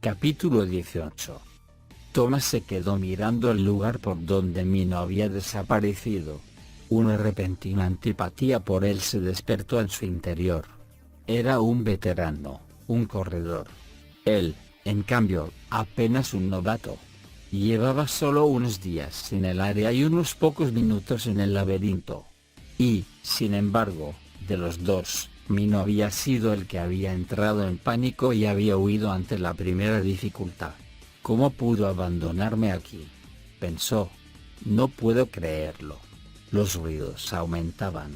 Capítulo 18. Thomas se quedó mirando el lugar por donde Minno había desaparecido. Una repentina antipatía por él se despertó en su interior. Era un veterano, un corredor. Él, en cambio, apenas un novato. Llevaba solo unos días en el área y unos pocos minutos en el laberinto. Y, sin embargo, de los dos, Minno había sido el que había entrado en pánico y había huido ante la primera dificultad. ¿Cómo pudo abandonarme aquí?, pensó. No puedo creerlo. Los ruidos aumentaban.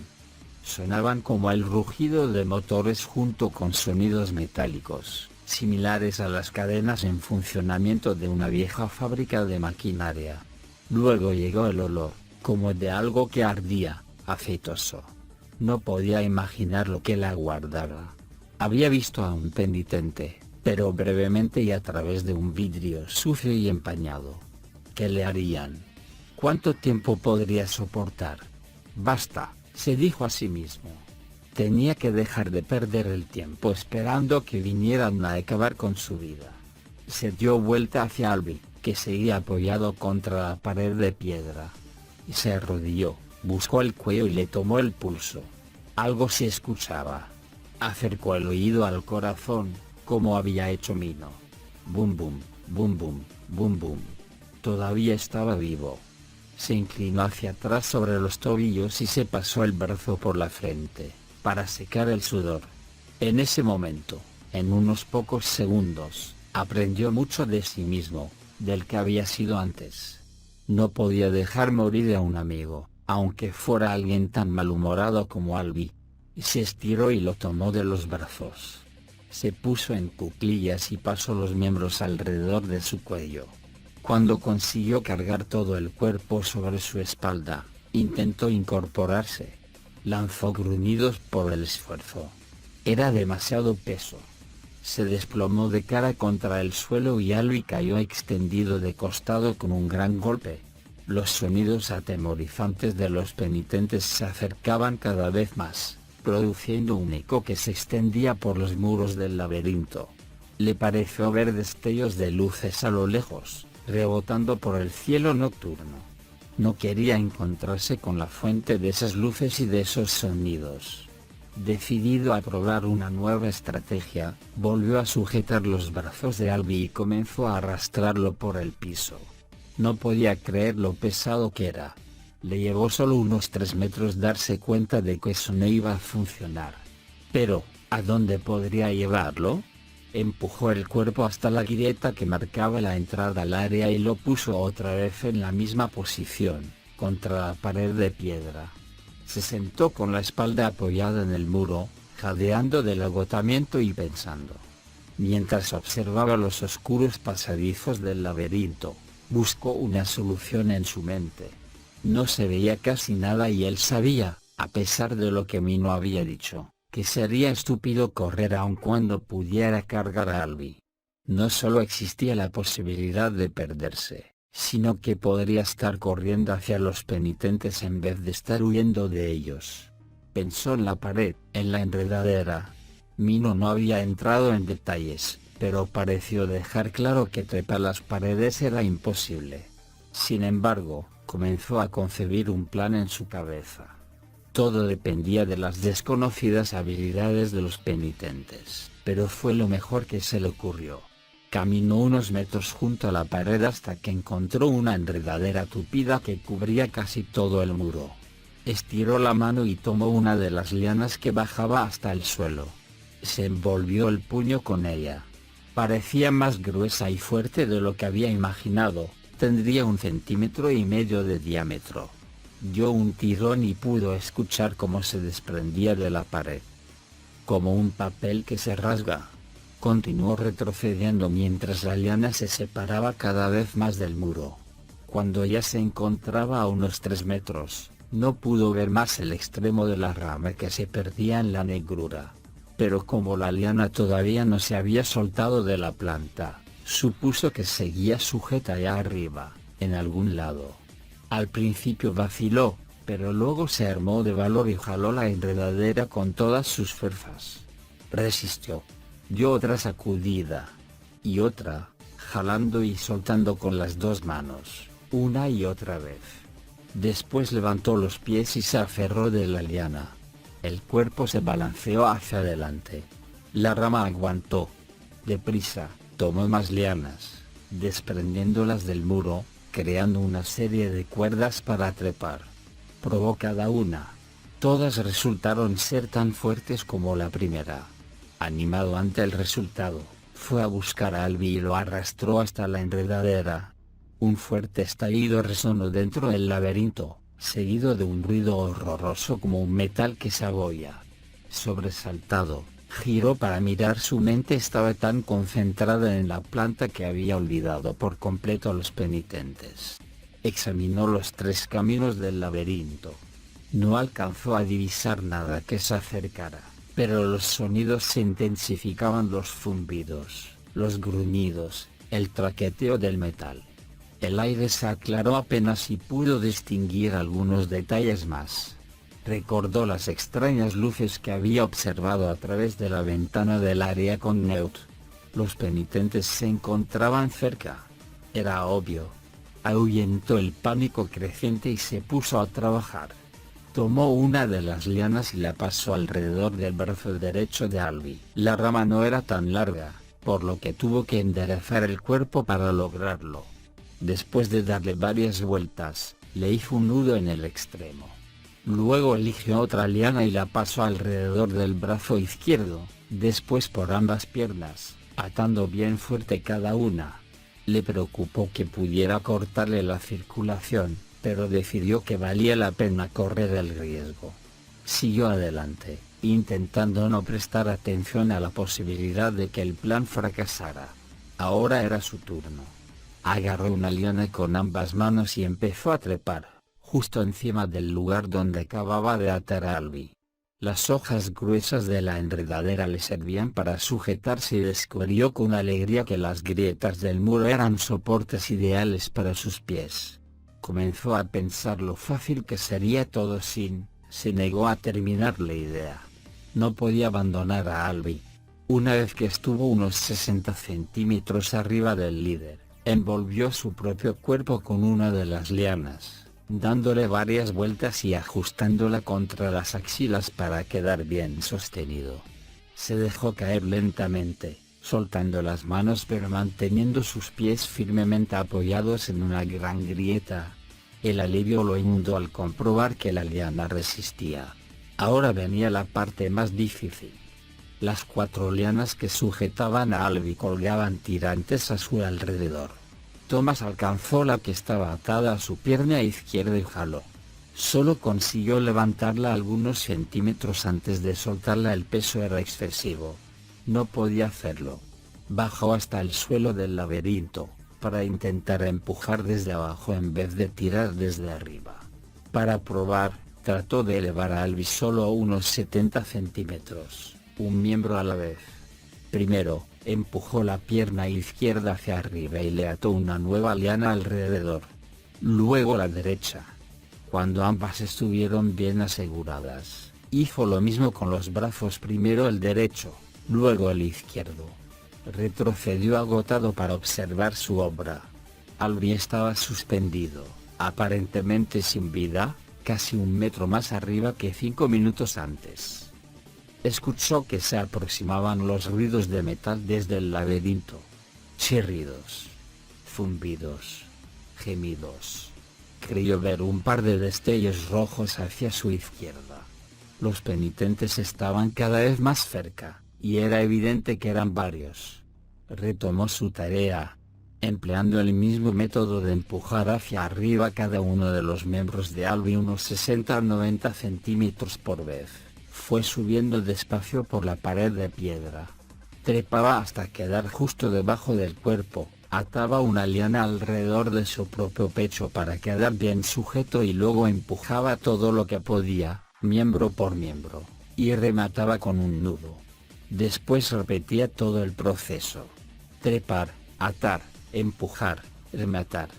Sonaban como el rugido de motores junto con sonidos metálicos, similares a las cadenas en funcionamiento de una vieja fábrica de maquinaria. Luego llegó el olor, como de algo que ardía, aceitoso. No podía imaginar lo que la aguardaba. Había visto a un penitente, pero brevemente y a través de un vidrio sucio y empañado. ¿Qué le harían? ¿Cuánto tiempo podría soportar? Basta, se dijo a sí mismo. Tenía que dejar de perder el tiempo esperando que vinieran a acabar con su vida. Se dio vuelta hacia Albi, que seguía apoyado contra la pared de piedra. Y se arrodilló, buscó el cuello y le tomó el pulso. Algo se escuchaba. Acercó el oído al corazón, como había hecho Minno. Bum bum, bum bum, bum bum. Todavía estaba vivo. Se inclinó hacia atrás sobre los tobillos y se pasó el brazo por la frente, para secar el sudor. En ese momento, en unos pocos segundos, aprendió mucho de sí mismo, del que había sido antes. No podía dejar morir a un amigo, aunque fuera alguien tan malhumorado como Albi. Se estiró y lo tomó de los brazos. Se puso en cuclillas y pasó los miembros alrededor de su cuello. Cuando consiguió cargar todo el cuerpo sobre su espalda, intentó incorporarse. Lanzó gruñidos por el esfuerzo. Era demasiado peso. Se desplomó de cara contra el suelo y Albi cayó extendido de costado con un gran golpe. Los sonidos atemorizantes de los penitentes se acercaban cada vez más, produciendo un eco que se extendía por los muros del laberinto. Le pareció ver destellos de luces a lo lejos, rebotando por el cielo nocturno. No quería encontrarse con la fuente de esas luces y de esos sonidos. Decidido a probar una nueva estrategia, volvió a sujetar los brazos de Albi y comenzó a arrastrarlo por el piso. No podía creer lo pesado que era. Le llevó solo unos 3 metros darse cuenta de que eso no iba a funcionar. Pero, ¿a dónde podría llevarlo? Empujó el cuerpo hasta la grieta que marcaba la entrada al área y lo puso otra vez en la misma posición, contra la pared de piedra. Se sentó con la espalda apoyada en el muro, jadeando del agotamiento y pensando. Mientras observaba los oscuros pasadizos del laberinto, buscó una solución en su mente. No se veía casi nada y él sabía, a pesar de lo que Minno había dicho, que sería estúpido correr aun cuando pudiera cargar a Albi. No solo existía la posibilidad de perderse, sino que podría estar corriendo hacia los penitentes en vez de estar huyendo de ellos. Pensó en la pared, en la enredadera. Minno no había entrado en detalles, pero pareció dejar claro que trepar las paredes era imposible. Sin embargo, comenzó a concebir un plan en su cabeza. Todo dependía de las desconocidas habilidades de los penitentes, pero fue lo mejor que se le ocurrió. Caminó unos metros junto a la pared hasta que encontró una enredadera tupida que cubría casi todo el muro. Estiró la mano y tomó una de las lianas que bajaba hasta el suelo. Se envolvió el puño con ella. Parecía más gruesa y fuerte de lo que había imaginado, tendría 1,5 centímetros de diámetro. Dio un tirón y pudo escuchar cómo se desprendía de la pared. Como un papel que se rasga. Continuó retrocediendo mientras la liana se separaba cada vez más del muro. Cuando ya se encontraba a unos 3 metros, no pudo ver más el extremo de la rama que se perdía en la negrura. Pero como la liana todavía no se había soltado de la planta, supuso que seguía sujeta allá arriba, en algún lado. Al principio vaciló, pero luego se armó de valor y jaló la enredadera con todas sus fuerzas. Resistió. Dio otra sacudida. y otra, jalando y soltando con las dos manos, una y otra vez. Después levantó los pies y se aferró de la liana. El cuerpo se balanceó hacia adelante. La rama aguantó. Deprisa, tomó más lianas, desprendiéndolas del muro, creando una serie de cuerdas para trepar. Probó cada una. Todas resultaron ser tan fuertes como la primera. Animado ante el resultado, fue a buscar a Albi y lo arrastró hasta la enredadera. Un fuerte estallido resonó dentro del laberinto, seguido de un ruido horroroso como un metal que se abolla. Sobresaltado, giró para mirar. Su mente estaba tan concentrada en la planta que había olvidado por completo a los penitentes. Examinó los 3 caminos del laberinto. No alcanzó a divisar nada que se acercara, pero los sonidos se intensificaban: los zumbidos, los gruñidos, el traqueteo del metal. El aire se aclaró apenas y pudo distinguir algunos detalles más. Recordó las extrañas luces que había observado a través de la ventana del área con Neut. Los penitentes se encontraban cerca. Era obvio. Ahuyentó el pánico creciente y se puso a trabajar. Tomó una de las lianas y la pasó alrededor del brazo derecho de Albi. La rama no era tan larga, por lo que tuvo que enderezar el cuerpo para lograrlo. Después de darle varias vueltas, le hizo un nudo en el extremo. Luego eligió otra liana y la pasó alrededor del brazo izquierdo, después por ambas piernas, atando bien fuerte cada una. Le preocupó que pudiera cortarle la circulación, pero decidió que valía la pena correr el riesgo. Siguió adelante, intentando no prestar atención a la posibilidad de que el plan fracasara. Ahora era su turno. Agarró una liana con ambas manos y empezó a trepar, justo encima del lugar donde acababa de atar a Albi. Las hojas gruesas de la enredadera le servían para sujetarse y descubrió con alegría que las grietas del muro eran soportes ideales para sus pies. Comenzó a pensar lo fácil que sería todo se negó a terminar la idea. No podía abandonar a Albi. Una vez que estuvo unos 60 centímetros arriba del líder, envolvió su propio cuerpo con una de las lianas, dándole varias vueltas y ajustándola contra las axilas para quedar bien sostenido. Se dejó caer lentamente, soltando las manos pero manteniendo sus pies firmemente apoyados en una gran grieta. El alivio lo inundó al comprobar que la liana resistía. Ahora venía la parte más difícil. Las 4 lianas que sujetaban a Albi colgaban tirantes a su alrededor. Thomas alcanzó la que estaba atada a su pierna izquierda y jaló. Solo consiguió levantarla algunos centímetros antes de soltarla. El peso era excesivo. No podía hacerlo. Bajó hasta el suelo del laberinto, para intentar empujar desde abajo en vez de tirar desde arriba. Para probar, trató de elevar a Albi solo a unos 70 centímetros, un miembro a la vez. Primero, empujó la pierna izquierda hacia arriba y le ató una nueva liana alrededor. Luego la derecha. Cuando ambas estuvieron bien aseguradas, hizo lo mismo con los brazos: primero el derecho, luego el izquierdo. Retrocedió agotado para observar su obra. Albi estaba suspendido, aparentemente sin vida, casi 1 metro más arriba que 5 minutos antes. Escuchó que se aproximaban los ruidos de metal desde el laberinto. Chirridos, zumbidos, gemidos. Creyó ver un par de destellos rojos hacia su izquierda. Los penitentes estaban cada vez más cerca, y era evidente que eran varios. Retomó su tarea, empleando el mismo método de empujar hacia arriba cada uno de los miembros de Albi unos 60 a 90 centímetros por vez. Fue subiendo despacio por la pared de piedra. Trepaba hasta quedar justo debajo del cuerpo, ataba una liana alrededor de su propio pecho para quedar bien sujeto y luego empujaba todo lo que podía, miembro por miembro, y remataba con un nudo. Después repetía todo el proceso. Trepar, atar, empujar, rematar.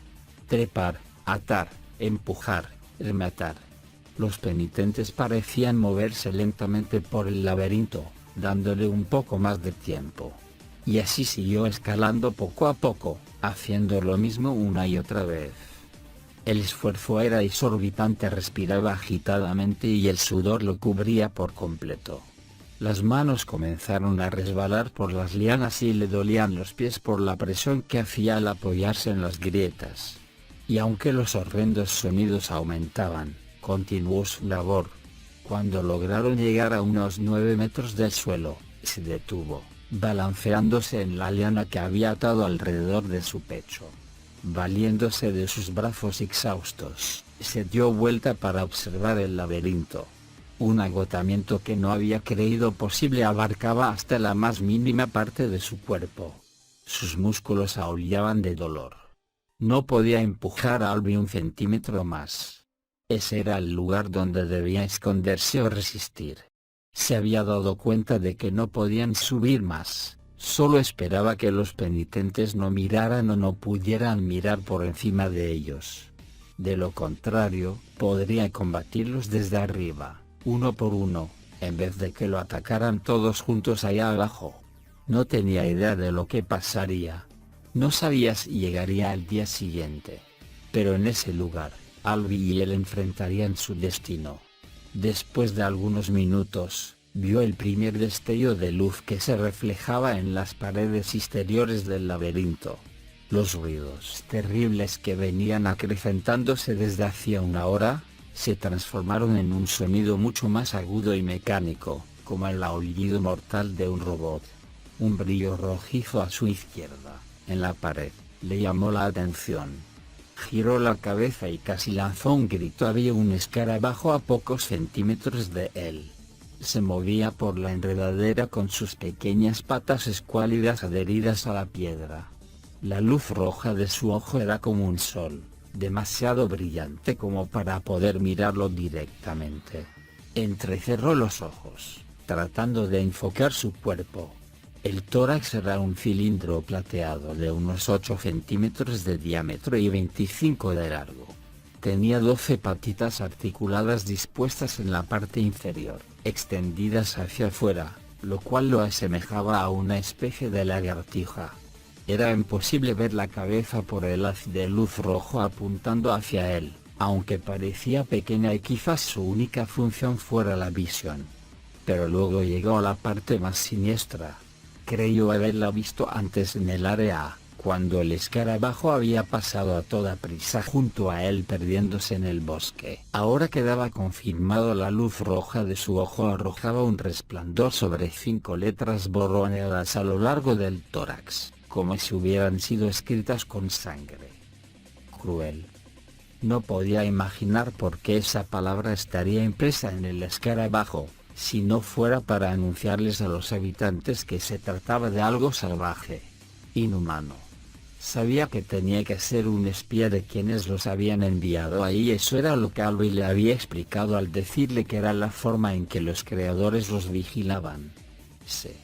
Trepar, atar, empujar, rematar. Los penitentes parecían moverse lentamente por el laberinto, dándole un poco más de tiempo. Y así siguió escalando poco a poco, haciendo lo mismo una y otra vez. El esfuerzo era exorbitante, respiraba agitadamente y el sudor lo cubría por completo. Las manos comenzaron a resbalar por las lianas y le dolían los pies por la presión que hacía al apoyarse en las grietas. Y aunque los horrendos sonidos aumentaban, continuó su labor. Cuando lograron llegar a unos 9 metros del suelo, se detuvo, balanceándose en la liana que había atado alrededor de su pecho. Valiéndose de sus brazos exhaustos, se dio vuelta para observar el laberinto. Un agotamiento que no había creído posible abarcaba hasta la más mínima parte de su cuerpo. Sus músculos aullaban de dolor. No podía empujar a Albi un centímetro más. Ese era el lugar donde debía esconderse o resistir. Se había dado cuenta de que no podían subir más. Solo esperaba que los penitentes no miraran o no pudieran mirar por encima de ellos. De lo contrario, podría combatirlos desde arriba, uno por uno, en vez de que lo atacaran todos juntos allá abajo. No tenía idea de lo que pasaría. No sabía si llegaría al día siguiente. Pero en ese lugar, Albi y él enfrentarían su destino. Después de algunos minutos, vio el primer destello de luz que se reflejaba en las paredes exteriores del laberinto. Los ruidos terribles que venían acrecentándose desde hacía una hora, se transformaron en un sonido mucho más agudo y mecánico, como el aullido mortal de un robot. Un brillo rojizo a su izquierda, en la pared, le llamó la atención. Giró la cabeza y casi lanzó un grito. Había un escarabajo a pocos centímetros de él. Se movía por la enredadera con sus pequeñas patas escuálidas adheridas a la piedra. La luz roja de su ojo era como un sol, demasiado brillante como para poder mirarlo directamente. Entrecerró los ojos, tratando de enfocar su cuerpo. El tórax era un cilindro plateado de unos 8 centímetros de diámetro y 25 de largo. Tenía 12 patitas articuladas dispuestas en la parte inferior, extendidas hacia afuera, lo cual lo asemejaba a una especie de lagartija. Era imposible ver la cabeza por el haz de luz rojo apuntando hacia él, aunque parecía pequeña y quizás su única función fuera la visión. Pero luego llegó a la parte más siniestra. Creyó haberla visto antes en el área, cuando el escarabajo había pasado a toda prisa junto a él perdiéndose en el bosque. Ahora quedaba confirmado. La luz roja de su ojo arrojaba un resplandor sobre 5 letras borroneadas a lo largo del tórax, como si hubieran sido escritas con sangre. Cruel. No podía imaginar por qué esa palabra estaría impresa en el escarabajo, si no fuera para anunciarles a los habitantes que se trataba de algo salvaje, inhumano. Sabía que tenía que ser un espía de quienes los habían enviado ahí. Eso era lo que Albi le había explicado al decirle que era la forma en que los creadores los vigilaban. Se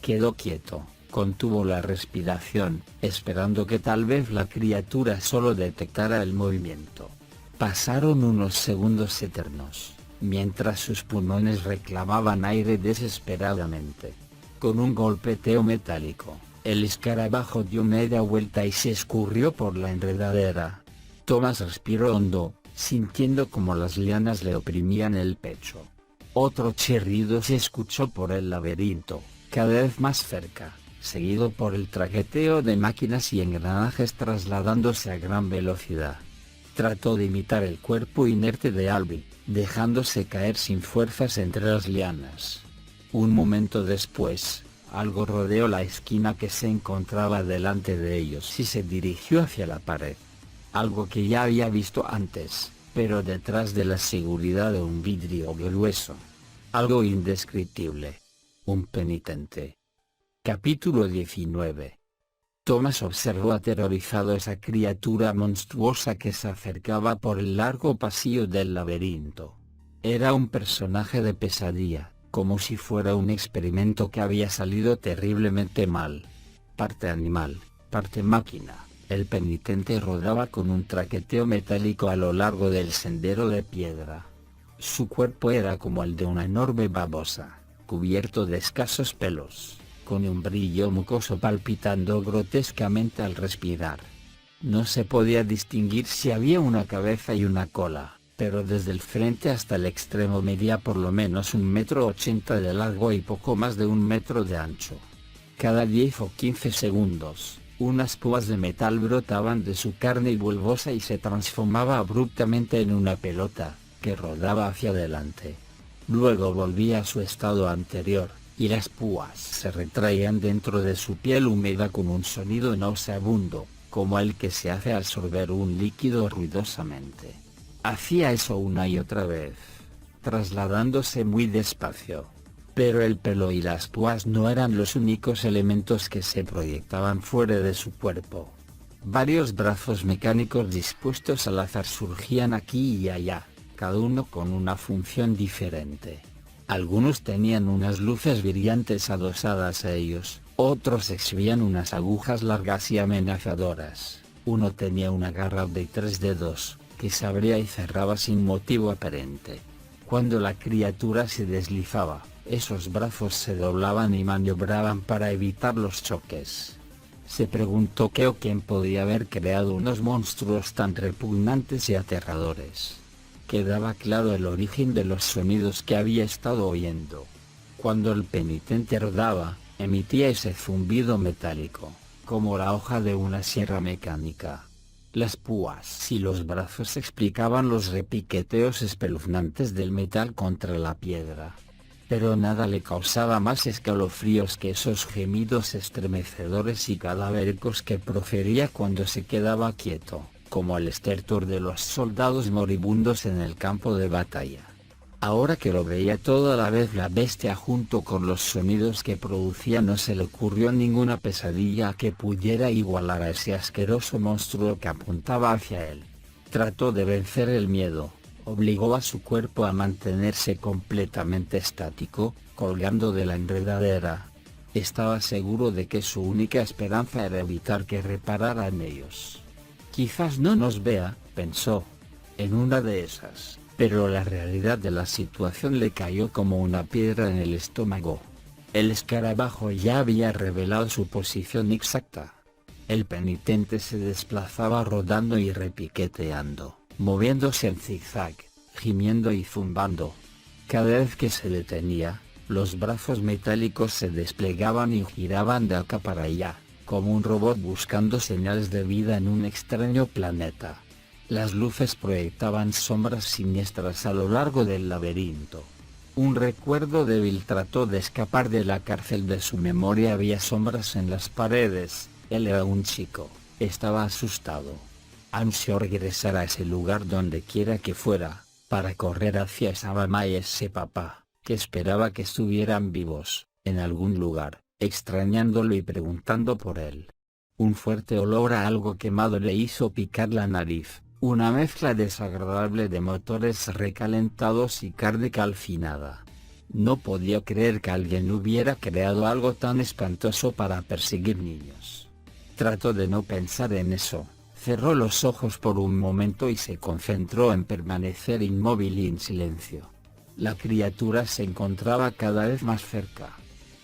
quedó quieto, contuvo la respiración, esperando que tal vez la criatura solo detectara el movimiento. Pasaron unos segundos eternos, mientras sus pulmones reclamaban aire desesperadamente. Con un golpeteo metálico, el escarabajo dio media vuelta y se escurrió por la enredadera. Thomas respiró hondo, sintiendo como las lianas le oprimían el pecho. Otro chirrido se escuchó por el laberinto, cada vez más cerca, seguido por el traqueteo de máquinas y engranajes trasladándose a gran velocidad. Trató de imitar el cuerpo inerte de Albi, dejándose caer sin fuerzas entre las lianas. Un momento después, algo rodeó la esquina que se encontraba delante de ellos y se dirigió hacia la pared. Algo que ya había visto antes, pero detrás de la seguridad de un vidrio grueso. Algo indescriptible. Un penitente. Capítulo 19. Thomas observó aterrorizado esa criatura monstruosa que se acercaba por el largo pasillo del laberinto. Era un personaje de pesadilla, como si fuera un experimento que había salido terriblemente mal. Parte animal, parte máquina, el penitente rodaba con un traqueteo metálico a lo largo del sendero de piedra. Su cuerpo era como el de una enorme babosa, cubierto de escasos pelos. con un brillo mucoso palpitando grotescamente al respirar. No se podía distinguir si había una cabeza y una cola, pero desde el frente hasta el extremo medía por lo menos 1,80 m de largo y poco más de 1 metro de ancho. Cada 10 o 15 segundos, unas púas de metal brotaban de su carne bulbosa y se transformaba abruptamente en una pelota, que rodaba hacia adelante. Luego volvía a su estado anterior, y las púas se retraían dentro de su piel húmeda con un sonido nauseabundo, como el que se hace al sorber un líquido ruidosamente. Hacía eso una y otra vez, trasladándose muy despacio. Pero el pelo y las púas no eran los únicos elementos que se proyectaban fuera de su cuerpo. Varios brazos mecánicos dispuestos al azar surgían aquí y allá, cada uno con una función diferente. Algunos tenían unas luces brillantes adosadas a ellos, otros exhibían unas agujas largas y amenazadoras. Uno tenía una garra de 3 dedos, que se abría y cerraba sin motivo aparente. Cuando la criatura se deslizaba, esos brazos se doblaban y maniobraban para evitar los choques. Se preguntó qué o quién podía haber creado unos monstruos tan repugnantes y aterradores. Quedaba claro el origen de los sonidos que había estado oyendo. Cuando el penitente rodaba, emitía ese zumbido metálico, como la hoja de una sierra mecánica. Las púas y los brazos explicaban los repiqueteos espeluznantes del metal contra la piedra. Pero nada le causaba más escalofríos que esos gemidos estremecedores y cadavéricos que profería cuando se quedaba quieto, como el estertor de los soldados moribundos en el campo de batalla. Ahora que lo veía toda la vez la bestia junto con los sonidos que producía, no se le ocurrió ninguna pesadilla que pudiera igualar a ese asqueroso monstruo que apuntaba hacia él. Trató de vencer el miedo, obligó a su cuerpo a mantenerse completamente estático, colgando de la enredadera. Estaba seguro de que su única esperanza era evitar que repararan ellos. Quizás no nos vea, pensó. En una de esas. Pero la realidad de la situación le cayó como una piedra en el estómago. El escarabajo ya había revelado su posición exacta. El penitente se desplazaba rodando y repiqueteando, moviéndose en zigzag, gimiendo y zumbando. Cada vez que se detenía, los brazos metálicos se desplegaban y giraban de acá para allá, como un robot buscando señales de vida en un extraño planeta. Las luces proyectaban sombras siniestras a lo largo del laberinto. Un recuerdo débil trató de escapar de la cárcel de su memoria. Había sombras en las paredes. Él era un chico, estaba asustado. Ansió regresar a ese lugar donde quiera que fuera, para correr hacia esa mamá y ese papá, que esperaba que estuvieran vivos, en algún lugar, extrañándolo y preguntando por él. Un fuerte olor a algo quemado le hizo picar la nariz. Una mezcla desagradable de motores recalentados y carne calcinada. No podía creer que alguien hubiera creado algo tan espantoso para perseguir niños. Trató de no pensar en eso, cerró los ojos por un momento y se concentró en permanecer inmóvil y en silencio. La criatura se encontraba cada vez más cerca.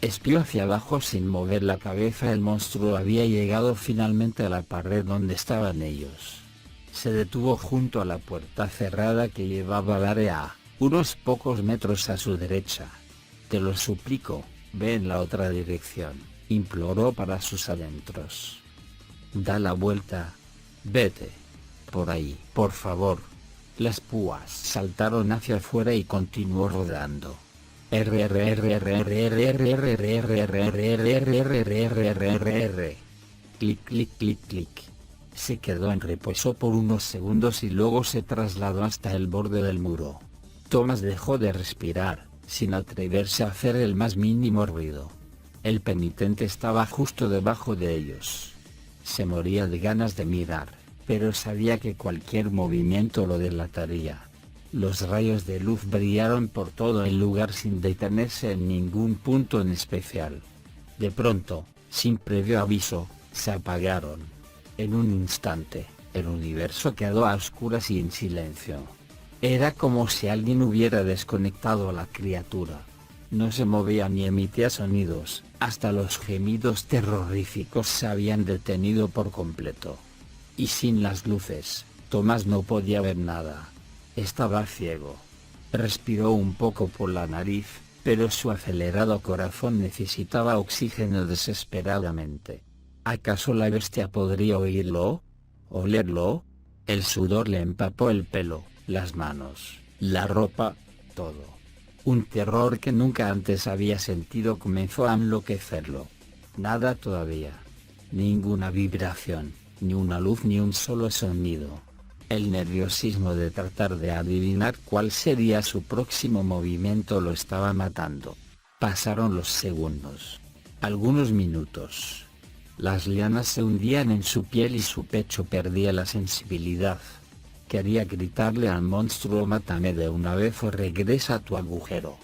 Espió hacia abajo sin mover la cabeza. El monstruo había llegado finalmente a la pared donde estaban ellos. Se detuvo junto a la puerta cerrada que llevaba al área, unos pocos metros a su derecha. «Te lo suplico, ve en la otra dirección», imploró para sus adentros. «Da la vuelta. Vete. Por ahí, por favor». Las púas saltaron hacia afuera y continuó rodando. Clic, clic, clic, clic. Se quedó en reposo por unos segundos y luego se trasladó hasta el borde del muro. Thomas dejó de respirar, sin atreverse a hacer el más mínimo ruido. El penitente estaba justo debajo de ellos. Se moría de ganas de mirar, pero sabía que cualquier movimiento lo delataría. Los rayos de luz brillaron por todo el lugar sin detenerse en ningún punto en especial. De pronto, sin previo aviso, se apagaron. En un instante, el universo quedó a oscuras y en silencio. Era como si alguien hubiera desconectado a la criatura. No se movía ni emitía sonidos, hasta los gemidos terroríficos se habían detenido por completo. Y sin las luces, Tomás no podía ver nada. Estaba ciego. Respiró un poco por la nariz, pero su acelerado corazón necesitaba oxígeno desesperadamente. ¿Acaso la bestia podría oírlo? ¿Olerlo? El sudor le empapó el pelo, las manos, la ropa, todo. Un terror que nunca antes había sentido comenzó a enloquecerlo. Nada todavía. Ninguna vibración, ni una luz ni un solo sonido. El nerviosismo de tratar de adivinar cuál sería su próximo movimiento lo estaba matando. Pasaron los segundos. Algunos minutos. Las lianas se hundían en su piel y su pecho perdía la sensibilidad. Quería gritarle al monstruo: mátame de una vez o regresa a tu agujero.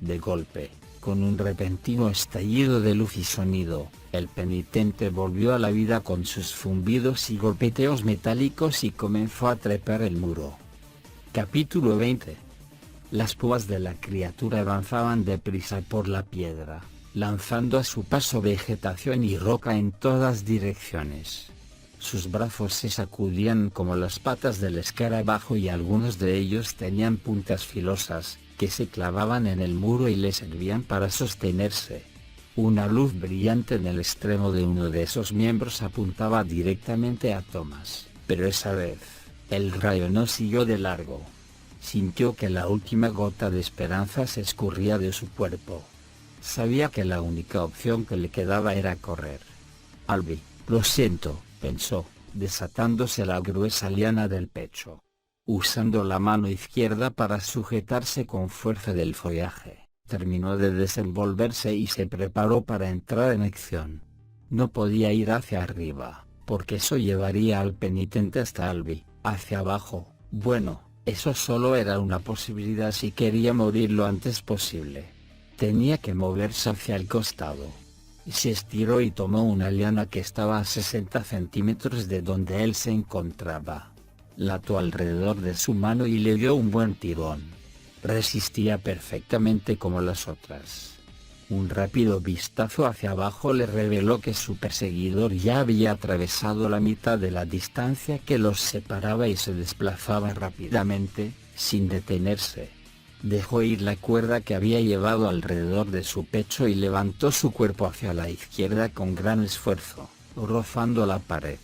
De golpe, con un repentino estallido de luz y sonido, el penitente volvió a la vida con sus zumbidos y golpeteos metálicos y comenzó a trepar el muro. Capítulo 20. Las púas de la criatura avanzaban deprisa por la piedra, lanzando a su paso vegetación y roca en todas direcciones. Sus brazos se sacudían como las patas del escarabajo y algunos de ellos tenían puntas filosas, que se clavaban en el muro y le servían para sostenerse. Una luz brillante en el extremo de uno de esos miembros apuntaba directamente a Tomás, pero esa vez, el rayo no siguió de largo. Sintió que la última gota de esperanza se escurría de su cuerpo. Sabía que la única opción que le quedaba era correr. Albi, lo siento, pensó, desatándose la gruesa liana del pecho. Usando la mano izquierda para sujetarse con fuerza del follaje, terminó de desenvolverse y se preparó para entrar en acción. No podía ir hacia arriba, porque eso llevaría al penitente hasta Albi. Hacia abajo, bueno, eso solo era una posibilidad si quería morir lo antes posible. Tenía que moverse hacia el costado. Se estiró y tomó una liana que estaba a 60 centímetros de donde él se encontraba. La ató alrededor de su mano y le dio un buen tirón. Resistía perfectamente como las otras. Un rápido vistazo hacia abajo le reveló que su perseguidor ya había atravesado la mitad de la distancia que los separaba y se desplazaba rápidamente, sin detenerse. Dejó ir la cuerda que había llevado alrededor de su pecho y levantó su cuerpo hacia la izquierda con gran esfuerzo, rozando la pared.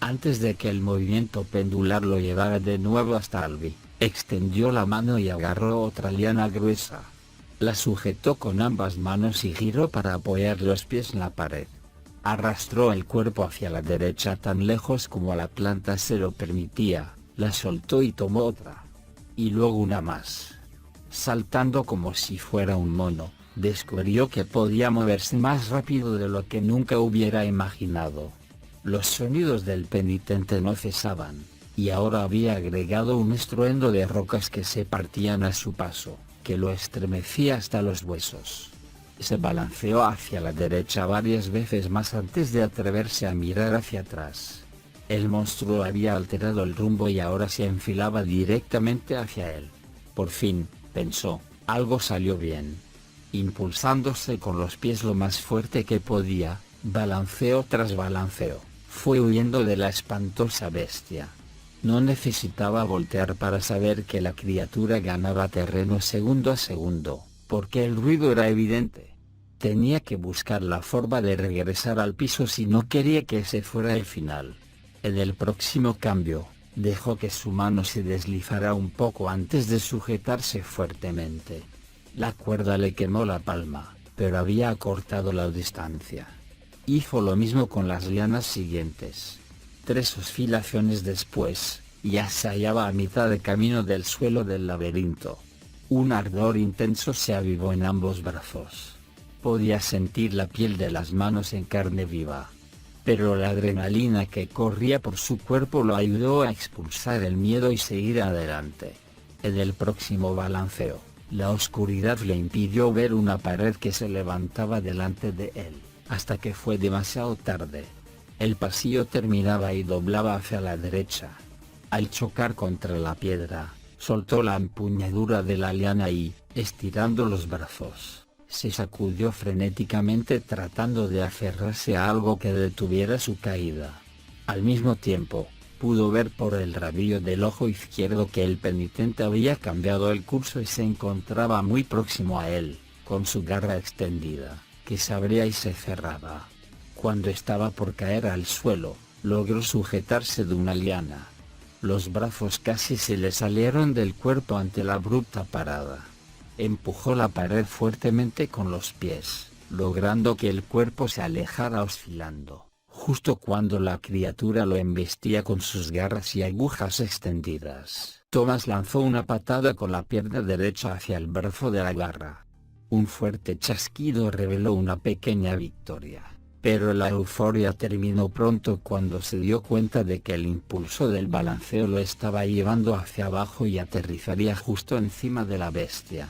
Antes de que el movimiento pendular lo llevara de nuevo hasta Albi, extendió la mano y agarró otra liana gruesa. La sujetó con ambas manos y giró para apoyar los pies en la pared. Arrastró el cuerpo hacia la derecha tan lejos como la planta se lo permitía, la soltó y tomó otra. Y luego una más. Saltando como si fuera un mono, descubrió que podía moverse más rápido de lo que nunca hubiera imaginado. Los sonidos del penitente no cesaban, y ahora había agregado un estruendo de rocas que se partían a su paso, que lo estremecía hasta los huesos. Se balanceó hacia la derecha varias veces más antes de atreverse a mirar hacia atrás. El monstruo había alterado el rumbo y ahora se enfilaba directamente hacia él. Por fin, pensó, algo salió bien. Impulsándose con los pies lo más fuerte que podía, balanceo tras balanceo, fue huyendo de la espantosa bestia. No necesitaba voltear para saber que la criatura ganaba terreno segundo a segundo, porque el ruido era evidente. Tenía que buscar la forma de regresar al piso si no quería que ese fuera el final. En el próximo cambio, dejó que su mano se deslizara un poco antes de sujetarse fuertemente. La cuerda le quemó la palma, pero había acortado la distancia. Hizo lo mismo con las lianas siguientes. 3 oscilaciones después, ya se hallaba a mitad de camino del suelo del laberinto. Un ardor intenso se avivó en ambos brazos. Podía sentir la piel de las manos en carne viva. Pero la adrenalina que corría por su cuerpo lo ayudó a expulsar el miedo y seguir adelante. En el próximo balanceo, la oscuridad le impidió ver una pared que se levantaba delante de él, hasta que fue demasiado tarde. El pasillo terminaba y doblaba hacia la derecha. Al chocar contra la piedra, soltó la empuñadura de la liana y, estirando los brazos, Se sacudió frenéticamente tratando de aferrarse a algo que detuviera su caída. Al mismo tiempo, pudo ver por el rabillo del ojo izquierdo que el penitente había cambiado el curso y se encontraba muy próximo a él, con su garra extendida, que se abría y se cerraba. Cuando estaba por caer al suelo, logró sujetarse de una liana. Los brazos casi se le salieron del cuerpo ante la abrupta parada. Empujó la pared fuertemente con los pies, logrando que el cuerpo se alejara oscilando, justo cuando la criatura lo embestía con sus garras y agujas extendidas. Thomas lanzó una patada con la pierna derecha hacia el brazo de la garra. Un fuerte chasquido reveló una pequeña victoria, pero la euforia terminó pronto cuando se dio cuenta de que el impulso del balanceo lo estaba llevando hacia abajo y aterrizaría justo encima de la bestia.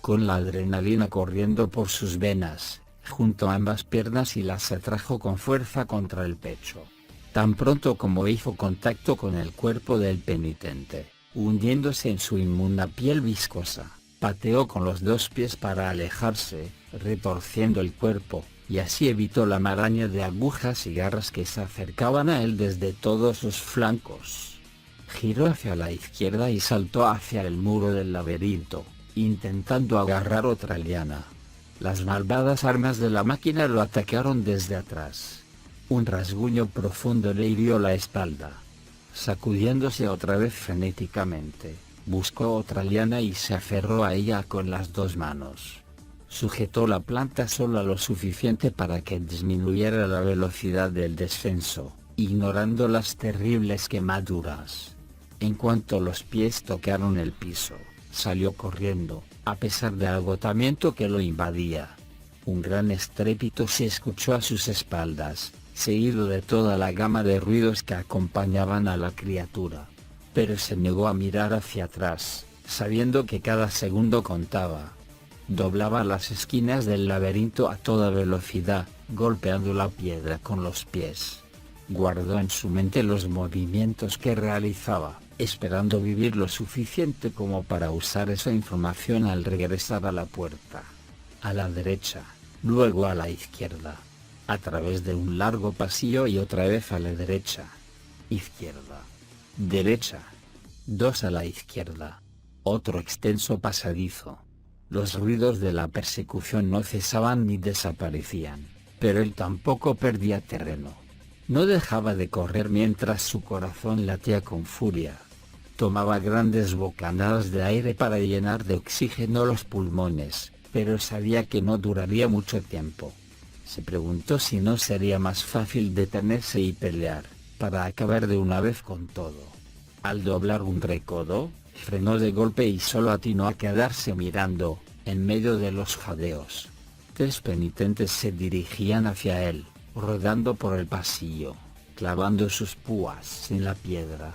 Con la adrenalina corriendo por sus venas, juntó ambas piernas y las atrajo con fuerza contra el pecho. Tan pronto como hizo contacto con el cuerpo del penitente, hundiéndose en su inmunda piel viscosa, pateó con los dos pies para alejarse, retorciendo el cuerpo, y así evitó la maraña de agujas y garras que se acercaban a él desde todos los flancos. Giró hacia la izquierda y saltó hacia el muro del laberinto, intentando agarrar otra liana. Las malvadas armas de la máquina lo atacaron desde atrás. Un rasguño profundo le hirió la espalda. Sacudiéndose otra vez frenéticamente, buscó otra liana y se aferró a ella con las dos manos. Sujetó la planta solo lo suficiente para que disminuyera la velocidad del descenso, ignorando las terribles quemaduras. En cuanto los pies tocaron el piso, salió corriendo, a pesar del agotamiento que lo invadía. Un gran estrépito se escuchó a sus espaldas, seguido de toda la gama de ruidos que acompañaban a la criatura. Pero se negó a mirar hacia atrás, sabiendo que cada segundo contaba. Doblaba las esquinas del laberinto a toda velocidad, golpeando la piedra con los pies. Guardó en su mente los movimientos que realizaba, esperando vivir lo suficiente como para usar esa información al regresar a la puerta. A la derecha, luego a la izquierda. A través de un largo pasillo y otra vez a la derecha. Izquierda. Derecha. Dos a la izquierda. Otro extenso pasadizo. Los ruidos de la persecución no cesaban ni desaparecían, pero él tampoco perdía terreno. No dejaba de correr mientras su corazón latía con furia. Tomaba grandes bocanadas de aire para llenar de oxígeno los pulmones, pero sabía que no duraría mucho tiempo. Se preguntó si no sería más fácil detenerse y pelear, para acabar de una vez con todo. Al doblar un recodo, frenó de golpe y solo atinó a quedarse mirando, en medio de los jadeos. 3 penitentes se dirigían hacia él, rodando por el pasillo, clavando sus púas en la piedra.